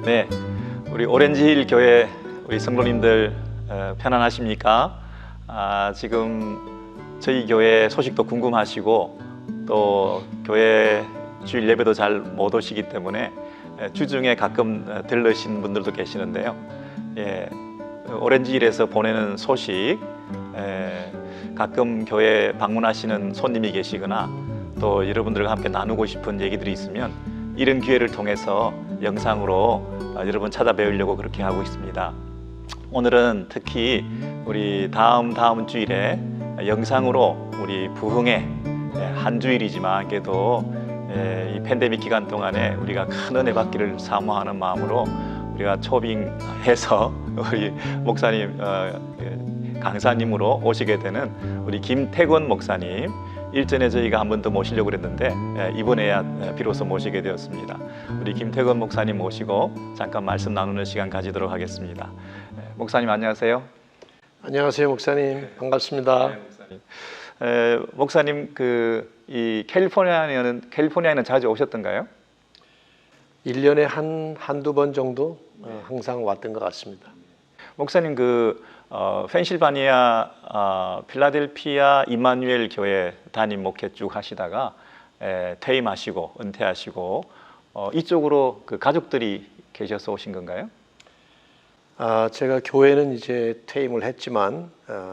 네, 우리 오렌지힐 교회 우리 성도님들 편안하십니까? 지금 저희 교회 소식도 궁금하시고 또 교회 주일 예배도 잘 못 오시기 때문에 주중에 가끔 들르신 분들도 계시는데요. 오렌지힐에서 보내는 소식, 가끔 교회 방문하시는 손님이 계시거나 또 여러분들과 함께 나누고 싶은 얘기들이 있으면 이런 기회를 통해서 영상으로 여러분 찾아뵈려고 그렇게 하고 있습니다. 오늘은 특히 우리 다음 주일에 영상으로 우리 부흥의 한 주일이지만 그래도 이 팬데믹 기간 동안에 우리가 큰 은혜 받기를 사모하는 마음으로 우리가 초빙해서 우리 목사님 강사님으로 오시게 되는 우리 김태권 목사님, 일전에 저희가 한 번 더 모시려고 그랬는데 이번에야 비로소 모시게 되었습니다. 우리 김태권 목사님 모시고 잠깐 말씀 나누는 시간 가지도록 하겠습니다. 목사님 안녕하세요. 안녕하세요 목사님, 반갑습니다. 네, 목사님. 목사님 이 캘리포니아에는 자주 오셨던가요? 1년에 한두 번 정도 항상 왔던 것 같습니다. 목사님 펜실바니아 필라델피아 임마누엘 교회 담임 목회 쭉 하시다가 퇴임하시고 은퇴하시고 이쪽으로 가족들이 계셔서 오신 건가요? 제가 교회는 이제 퇴임을 했지만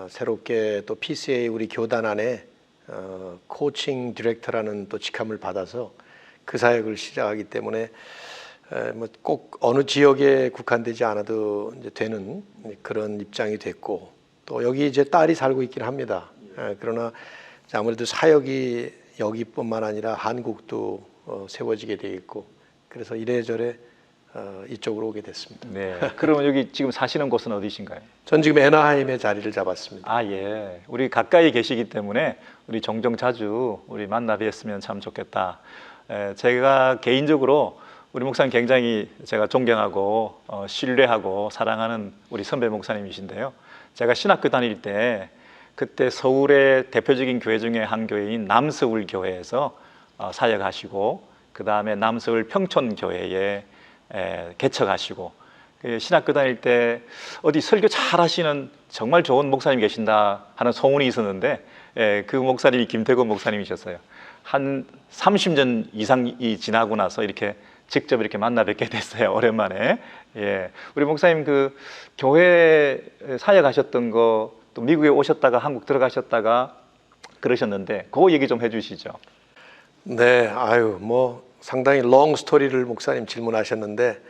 새롭게 또 PCA 우리 교단 안에 코칭 디렉터라는 또 직함을 받아서 그 사역을 시작하기 때문에 꼭 어느 지역에 국한되지 않아도 이제 되는 그런 입장이 됐고, 또 여기 이제 딸이 살고 있긴 합니다. 그러나 아무래도 사역이 여기뿐만 아니라 한국도 세워지게 돼 있고, 그래서 이래저래 이쪽으로 오게 됐습니다. 네. 그러면 여기 지금 사시는 곳은 어디신가요? 전 지금 애나하임에 자리를 잡았습니다. 예. 우리 가까이 계시기 때문에 우리 종종 자주 우리 만나 뵀으면 참 좋겠다. 제가 개인적으로 우리 목사님 굉장히 제가 존경하고 신뢰하고 사랑하는 우리 선배 목사님이신데요. 제가 신학교 다닐 때 그때 서울의 대표적인 교회 중에 한 교회인 남서울 교회에서 사역하시고, 그 다음에 남서울 평촌교회에 개척하시고, 신학교 다닐 때 어디 설교 잘하시는 정말 좋은 목사님 계신다 하는 소문이 있었는데 그 목사님이 김태권 목사님이셨어요. 한 30년 이상이 지나고 나서 직접 이렇게 만나 뵙게 됐어요. 오랜만에. 우리 목사님 교회 사역하셨던 거, 또 미국에 오셨다가 한국 들어가셨다가 그러셨는데 그 얘기 좀 해주시죠. 네, 상당히 롱 스토리를 목사님 질문하셨는데,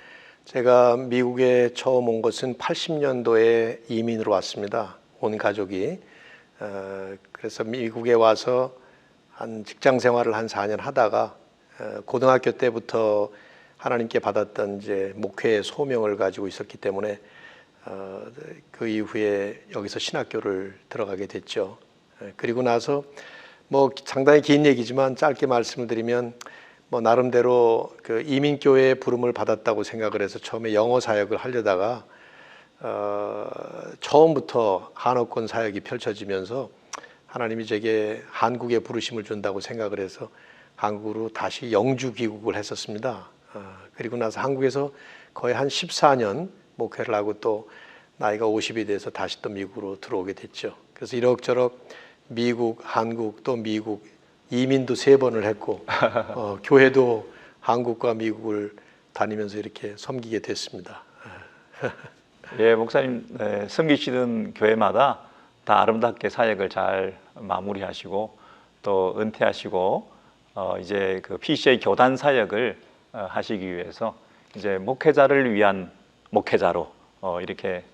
제가 미국에 처음 온 것은 80년도에 이민으로 왔습니다. 온 가족이. 그래서 미국에 와서 한 직장 생활을 한 4년 하다가 고등학교 때부터 하나님께 받았던 이제 목회의 소명을 가지고 있었기 때문에 그 이후에 여기서 신학교를 들어가게 됐죠. 그리고 나서 상당히 긴 얘기지만 짧게 말씀을 드리면 나름대로 이민교회의 부름을 받았다고 생각을 해서 처음에 영어 사역을 하려다가 처음부터 한어권 사역이 펼쳐지면서 하나님이 제게 한국에 부르심을 준다고 생각을 해서 한국으로 다시 영주 귀국을 했었습니다. 그리고 나서 한국에서 거의 한 14년 목회를 하고 또 나이가 50이 돼서 다시 또 미국으로 들어오게 됐죠. 그래서 이럭저럭 미국, 한국, 또 미국 이민도 3번을 했고 교회도 한국과 미국을 다니면서 이렇게 섬기게 됐습니다. 목사님 섬기시던 교회마다 다 아름답게 사역을 잘 마무리하시고 또 은퇴하시고 이제 PCA 교단 사역을 하시기 위해서 이제 목회자를 위한 목회자로 이렇게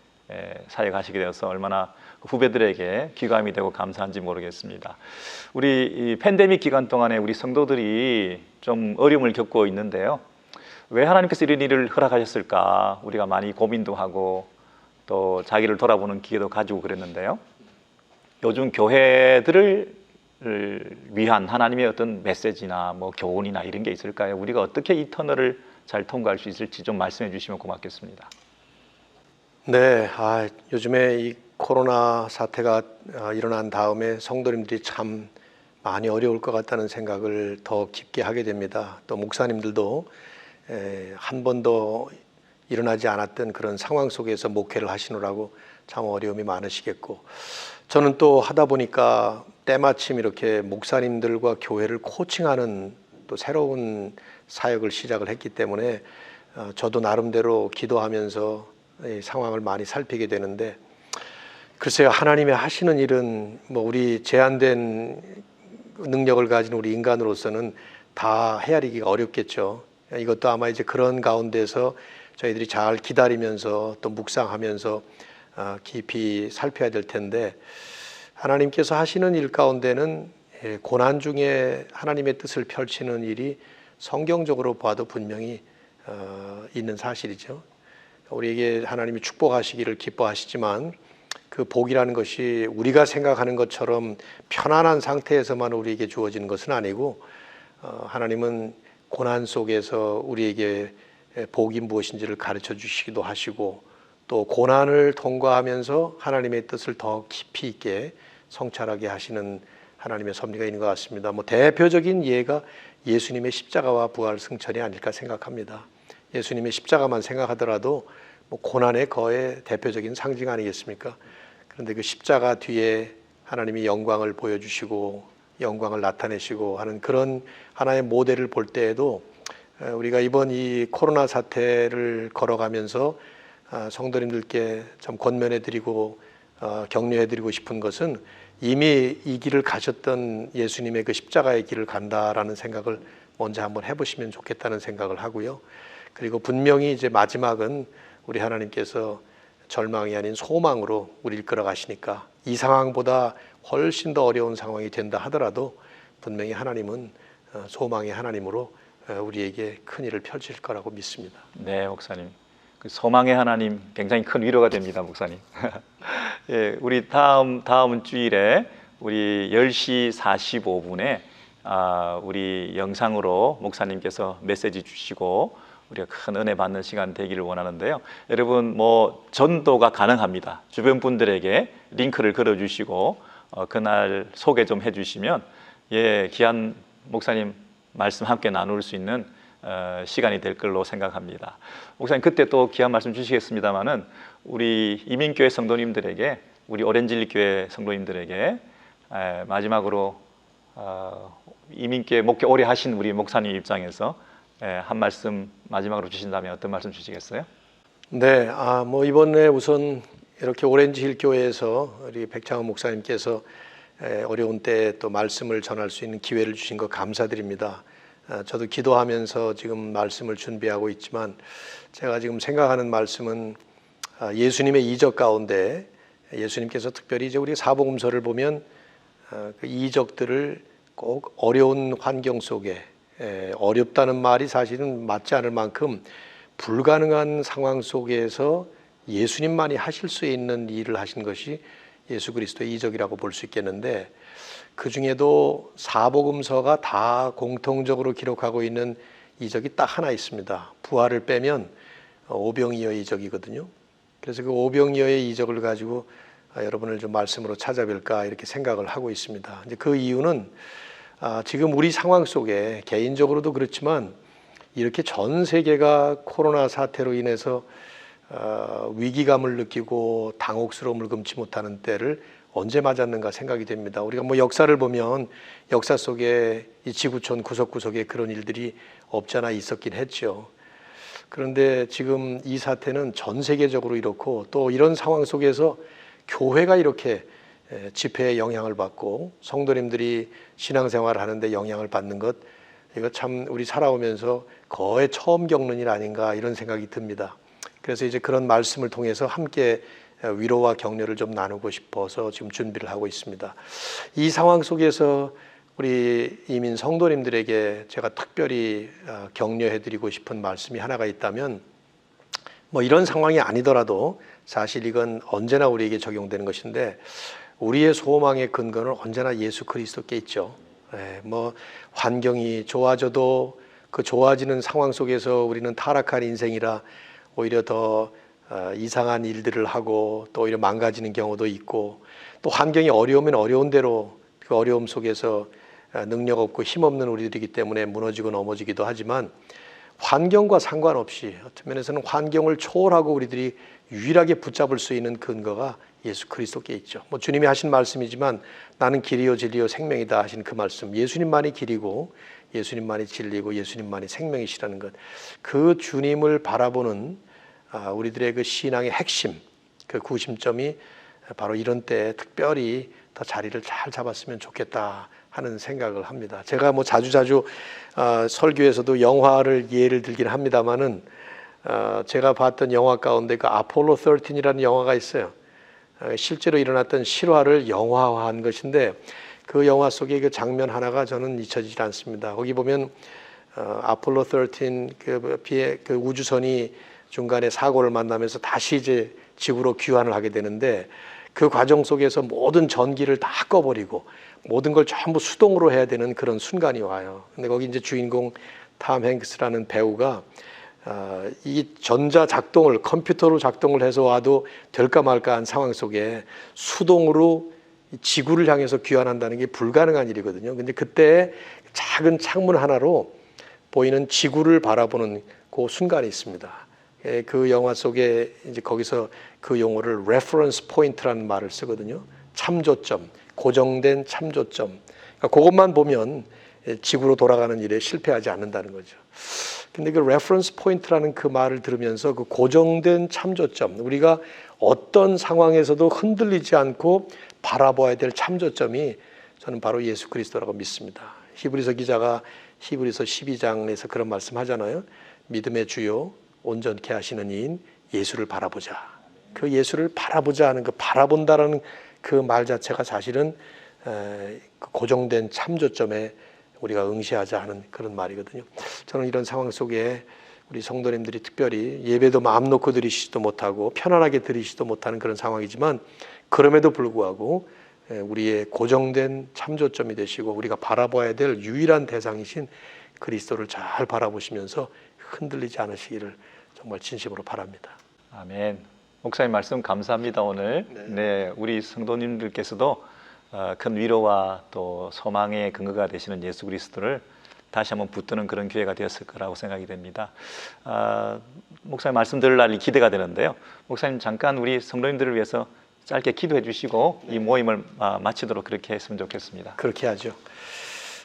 사역하시게 되어서 얼마나 후배들에게 귀감이 되고 감사한지 모르겠습니다. 우리 이 팬데믹 기간 동안에 우리 성도들이 좀 어려움을 겪고 있는데요. 왜 하나님께서 이런 일을 허락하셨을까? 우리가 많이 고민도 하고 또 자기를 돌아보는 기회도 가지고 그랬는데요. 요즘 교회들을 위한 하나님의 어떤 메시지나 교훈이나 이런 게 있을까요? 우리가 어떻게 이 터널을 잘 통과할 수 있을지 좀 말씀해 주시면 고맙겠습니다. 네, 요즘에 이 코로나 사태가 일어난 다음에 성도님들이 참 많이 어려울 것 같다는 생각을 더 깊게 하게 됩니다. 또 목사님들도 한 번도 일어나지 않았던 그런 상황 속에서 목회를 하시느라고 참 어려움이 많으시겠고, 저는 또 하다 보니까 때마침 이렇게 목사님들과 교회를 코칭하는 또 새로운 사역을 시작을 했기 때문에 저도 나름대로 기도하면서 이 상황을 많이 살피게 되는데, 글쎄요, 하나님의 하시는 일은 뭐 우리 제한된 능력을 가진 우리 인간으로서는 다 헤아리기가 어렵겠죠. 이것도 아마 이제 그런 가운데서 저희들이 잘 기다리면서 또 묵상하면서 깊이 살펴야 될 텐데, 하나님께서 하시는 일 가운데는 고난 중에 하나님의 뜻을 펼치는 일이 성경적으로 봐도 분명히 있는 사실이죠. 우리에게 하나님이 축복하시기를 기뻐하시지만 그 복이라는 것이 우리가 생각하는 것처럼 편안한 상태에서만 우리에게 주어지는 것은 아니고, 하나님은 고난 속에서 우리에게 복이 무엇인지를 가르쳐 주시기도 하시고, 또 고난을 통과하면서 하나님의 뜻을 더 깊이 있게 성찰하게 하시는 하나님의 섭리가 있는 것 같습니다. 뭐 대표적인 예가 예수님의 십자가와 부활 승천이 아닐까 생각합니다. 예수님의 십자가만 생각하더라도 뭐 고난의 거의 대표적인 상징 아니겠습니까? 그런데 그 십자가 뒤에 하나님이 영광을 보여주시고 영광을 나타내시고 하는 그런 하나의 모델을 볼 때에도, 우리가 이번 이 코로나 사태를 걸어가면서 성도님들께 참 권면해드리고 격려해드리고 싶은 것은, 이미 이 길을 가셨던 예수님의 그 십자가의 길을 간다라는 생각을 먼저 한번 해보시면 좋겠다는 생각을 하고요. 그리고 분명히 이제 마지막은 우리 하나님께서 절망이 아닌 소망으로 우리를 끌어가시니까, 이 상황보다 훨씬 더 어려운 상황이 된다 하더라도 분명히 하나님은 소망의 하나님으로 우리에게 큰 일을 펼칠 거라고 믿습니다. 네, 목사님. 그 소망의 하나님 굉장히 큰 위로가 됩니다, 목사님. 예, 우리 다음 주일에 우리 10시 45분에 우리 영상으로 목사님께서 메시지 주시고 우리가 큰 은혜 받는 시간 되기를 원하는데요. 여러분 뭐 전도가 가능합니다. 주변 분들에게 링크를 걸어 주시고 그날 소개 좀 해 주시면 귀한 목사님 말씀 함께 나눌 수 있는 시간이 될 걸로 생각합니다. 목사님 그때 또 귀한 말씀 주시겠습니다마는 우리 이민교회 성도님들에게, 우리 오렌지일교회 성도님들에게 마지막으로 이민교회 목회 오래 하신 우리 목사님 입장에서 한 말씀 마지막으로 주신다면 어떤 말씀 주시겠어요? 네, 뭐 이번에 우선 이렇게 오렌지힐 교회에서 우리 백창원 목사님께서 어려운 때에 또 말씀을 전할 수 있는 기회를 주신 것 감사드립니다. 저도 기도하면서 지금 말씀을 준비하고 있지만, 제가 지금 생각하는 말씀은 예수님의 이적 가운데 예수님께서 특별히 이제 우리 사복음서를 보면 그 이적들을 꼭 어려운 환경 속에, 어렵다는 말이 사실은 맞지 않을 만큼 불가능한 상황 속에서 예수님만이 하실 수 있는 일을 하신 것이 예수 그리스도의 이적이라고 볼 수 있겠는데, 그 중에도 사복음서가 다 공통적으로 기록하고 있는 이적이 딱 하나 있습니다. 부활을 빼면 오병이어의 이적이거든요. 그래서 그 오병이어의 이적을 가지고 여러분을 좀 말씀으로 찾아뵐까 이렇게 생각을 하고 있습니다. 이제 그 이유는 지금 우리 상황 속에 개인적으로도 그렇지만 이렇게 전 세계가 코로나 사태로 인해서 위기감을 느끼고 당혹스러움을 금치 못하는 때를 언제 맞았는가 생각이 됩니다. 우리가 뭐 역사를 보면 역사 속에 이 지구촌 구석구석에 그런 일들이 없잖아 있었긴 했죠. 그런데 지금 이 사태는 전 세계적으로 이렇고, 또 이런 상황 속에서 교회가 이렇게 집회에 영향을 받고 성도님들이 신앙생활을 하는데 영향을 받는 것, 이거 참 우리 살아오면서 거의 처음 겪는 일 아닌가 이런 생각이 듭니다. 그래서 이제 그런 말씀을 통해서 함께 위로와 격려를 좀 나누고 싶어서 지금 준비를 하고 있습니다. 이 상황 속에서 우리 이민 성도님들에게 제가 특별히 격려해드리고 싶은 말씀이 하나가 있다면, 뭐 이런 상황이 아니더라도 사실 이건 언제나 우리에게 적용되는 것인데, 우리의 소망의 근거는 언제나 예수 그리스도께 있죠. 뭐 환경이 좋아져도 그 좋아지는 상황 속에서 우리는 타락한 인생이라 오히려 더 이상한 일들을 하고 또 오히려 망가지는 경우도 있고, 또 환경이 어려우면 어려운 대로 그 어려움 속에서 능력 없고 힘 없는 우리들이기 때문에 무너지고 넘어지기도 하지만, 환경과 상관없이 어떤 면에서는 환경을 초월하고 우리들이 유일하게 붙잡을 수 있는 근거가 예수 그리스도께 있죠. 뭐 주님이 하신 말씀이지만 나는 길이요 진리요 생명이다 하신 그 말씀, 예수님만이 길이고 예수님만이 진리고 예수님만이 생명이시라는 것, 그 주님을 바라보는 우리들의 그 신앙의 핵심, 그 구심점이 바로 이런 때에 특별히 더 자리를 잘 잡았으면 좋겠다 하는 생각을 합니다. 제가 뭐 자주 설교에서도 영화를 예를 들긴 합니다만은 제가 봤던 영화 가운데 그 아폴로 13이라는 영화가 있어요. 실제로 일어났던 실화를 영화화한 것인데 그 영화 속의 그 장면 하나가 저는 잊혀지지 않습니다. 거기 보면 아폴로 13 그 우주선이 중간에 사고를 만나면서 다시 이제 지구로 귀환을 하게 되는데 그 과정 속에서 모든 전기를 다 꺼버리고 모든 걸 전부 수동으로 해야 되는 그런 순간이 와요. 근데 거기 이제 주인공 탐 행크스라는 배우가 이 전자 작동을 컴퓨터로 작동을 해서 와도 될까 말까한 상황 속에 수동으로 지구를 향해서 귀환한다는 게 불가능한 일이거든요. 근데 그때 작은 창문 하나로 보이는 지구를 바라보는 그 순간이 있습니다. 그 영화 속에 이제 거기서 그 용어를 reference point라는 말을 쓰거든요. 참조점, 고정된 참조점. 그러니까 그것만 보면 지구로 돌아가는 일에 실패하지 않는다는 거죠. 근데 그 reference point라는 그 말을 들으면서 그 고정된 참조점, 우리가 어떤 상황에서도 흔들리지 않고 바라봐야 될 참조점이 저는 바로 예수 그리스도라고 믿습니다. 히브리서 기자가 히브리서 12장에서 그런 말씀 하잖아요. 믿음의 주요 온전케 하시는 이인 예수를 바라보자. 그 예수를 바라보자 하는 그 바라본다라는 그 말 자체가 사실은 그 고정된 참조점에 우리가 응시하자 하는 그런 말이거든요. 저는 이런 상황 속에 우리 성도님들이 특별히 예배도 마음 놓고 드리시지도 못하고 편안하게 드리시지도 못하는 그런 상황이지만 그럼에도 불구하고 우리의 고정된 참조점이 되시고 우리가 바라봐야 될 유일한 대상이신 그리스도를 잘 바라보시면서 흔들리지 않으시기를 정말 진심으로 바랍니다. 아멘. 목사님 말씀 감사합니다. 오늘 네, 우리 성도님들께서도 큰 위로와 또 소망의 근거가 되시는 예수 그리스도를 다시 한번 붙드는 그런 기회가 되었을 거라고 생각이 됩니다. 목사님 말씀 들을 날이 기대가 되는데요. 목사님 잠깐 우리 성도님들을 위해서 짧게 기도해 주시고 이 모임을 마치도록 그렇게 했으면 좋겠습니다. 그렇게 하죠.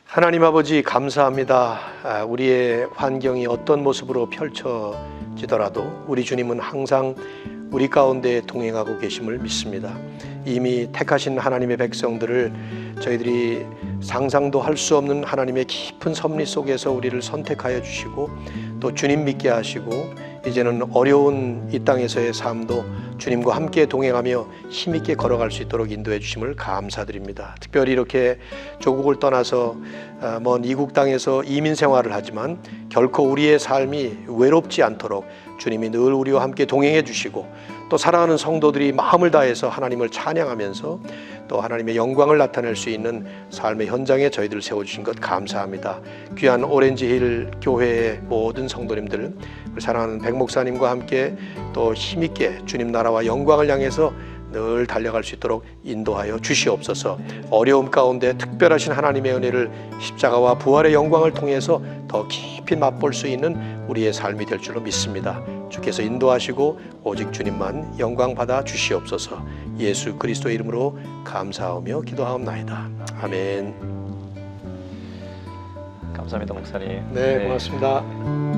하나님 아버지 감사합니다. 우리의 환경이 어떤 모습으로 펼쳐지더라도 우리 주님은 항상 우리 가운데 동행하고 계심을 믿습니다. 이미 택하신 하나님의 백성들을 저희들이 상상도 할 수 없는 하나님의 깊은 섭리 속에서 우리를 선택하여 주시고 또 주님 믿게 하시고 이제는 어려운 이 땅에서의 삶도 주님과 함께 동행하며 힘있게 걸어갈 수 있도록 인도해 주심을 감사드립니다. 특별히 이렇게 조국을 떠나서 먼 이국 땅에서 이민 생활을 하지만 결코 우리의 삶이 외롭지 않도록 주님이 늘 우리와 함께 동행해 주시고 또 사랑하는 성도들이 마음을 다해서 하나님을 찬양하면서 또 하나님의 영광을 나타낼 수 있는 삶의 현장에 저희들을 세워주신 것 감사합니다. 귀한 오렌지힐 교회의 모든 성도님들, 사랑하는 백 목사님과 함께 또 힘있게 주님 나라와 영광을 향해서 늘 달려갈 수 있도록 인도하여 주시옵소서. 어려움 가운데 특별하신 하나님의 은혜를 십자가와 부활의 영광을 통해서 더 깊이 맛볼 수 있는 우리의 삶이 될 줄로 믿습니다. 주께서 인도하시고 오직 주님만 영광 받아 주시옵소서. 예수 그리스도의 이름으로 감사하며 기도하옵나이다. 아멘. 감사합니다, 목사님. 네, 고맙습니다.